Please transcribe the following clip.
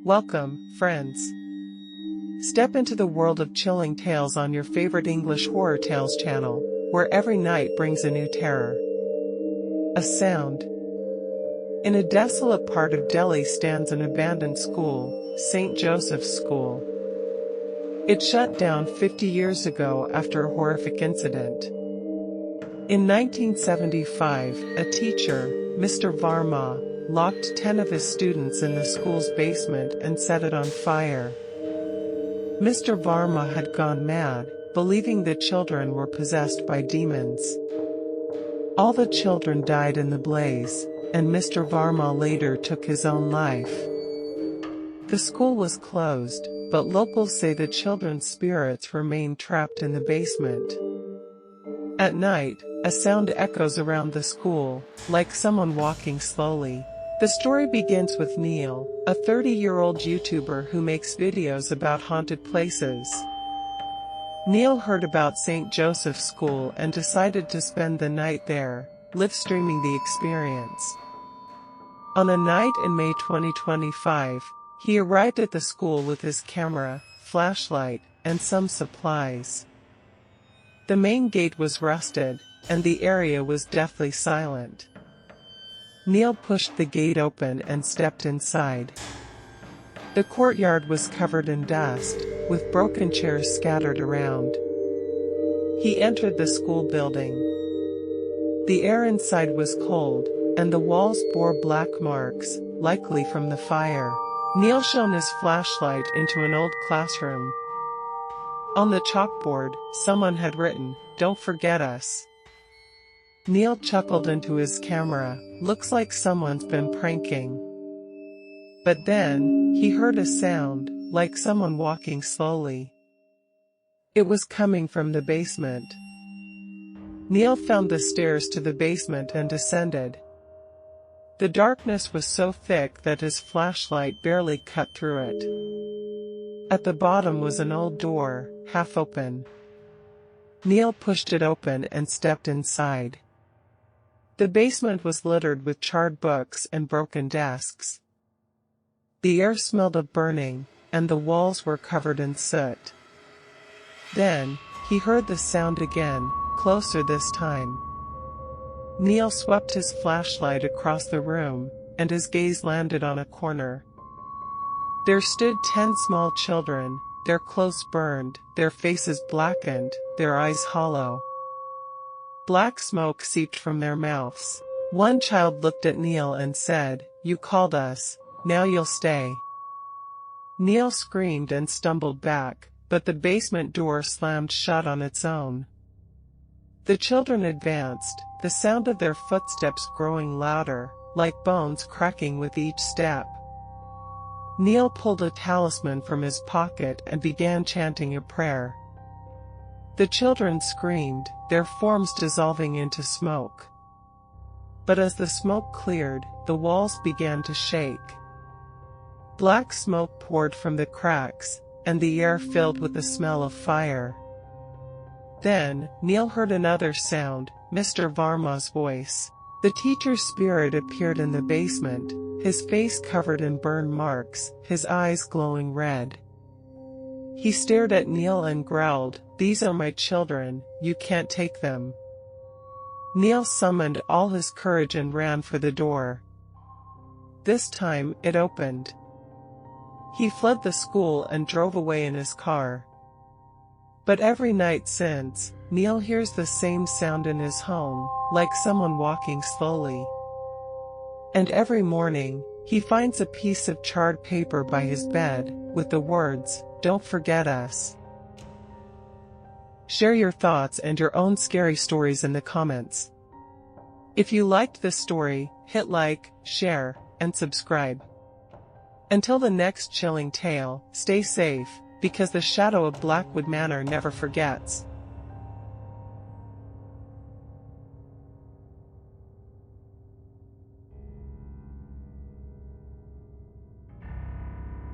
Welcome, friends. Step into the world of chilling tales on your favorite English Horror Tales channel, where every night brings a new terror. A sound. In a desolate part of Delhi stands an abandoned school, St. Joseph's School. It shut down 50 years ago after a horrific incident. In 1975, a teacher, Mr. Varma, locked 10 of his students in the school's basement and set it on fire. Mr. Varma had gone mad, believing the children were possessed by demons. All the children died in the blaze, and Mr. Varma later took his own life. The school was closed, but locals say the children's spirits remain trapped in the basement. At night, a sound echoes around the school, like someone walking slowly. The story begins with Neil, a 30-year-old YouTuber who makes videos about haunted places. Neil heard about St. Joseph's School and decided to spend the night there, live-streaming the experience. On a night in May 2025, he arrived at the school with his camera, flashlight, and some supplies. The main gate was rusted, and the area was deathly silent. Neil pushed the gate open and stepped inside. The courtyard was covered in dust, with broken chairs scattered around. He entered the school building. The air inside was cold, and the walls bore black marks, likely from the fire. Neil shone his flashlight into an old classroom. On the chalkboard, someone had written, "Don't forget us." Neil chuckled into his camera, "Looks like someone's been pranking." But then, he heard a sound, like someone walking slowly. It was coming from the basement. Neil found the stairs to the basement and descended. The darkness was so thick that his flashlight barely cut through it. At the bottom was an old door, half open. Neil pushed it open and stepped inside. The basement was littered with charred books and broken desks. The air smelled of burning, and the walls were covered in soot. Then, he heard the sound again, closer this time. Neil swept his flashlight across the room, and his gaze landed on a corner. There stood 10 small children, their clothes burned, their faces blackened, their eyes hollow. Black smoke seeped from their mouths. One child looked at Neil and said, "You called us, now you'll stay." Neil screamed and stumbled back, but the basement door slammed shut on its own. The children advanced, the sound of their footsteps growing louder, like bones cracking with each step. Neil pulled a talisman from his pocket and began chanting a prayer. The children screamed, their forms dissolving into smoke. But as the smoke cleared, the walls began to shake. Black smoke poured from the cracks, and the air filled with the smell of fire. Then, Neil heard another sound, Mr. Varma's voice. The teacher's spirit appeared in the basement, his face covered in burn marks, his eyes glowing red. He stared at Neil and growled, "These are my children, you can't take them." Neil summoned all his courage and ran for the door. This time, it opened. He fled the school and drove away in his car. But every night since, Neil hears the same sound in his home, like someone walking slowly. And every morning, he finds a piece of charred paper by his bed, with the words, "Don't forget us." Share your thoughts and your own scary stories in the comments. If you liked this story, hit like, share, and subscribe. Until the next chilling tale, stay safe, because the shadow of Blackwood Manor never forgets.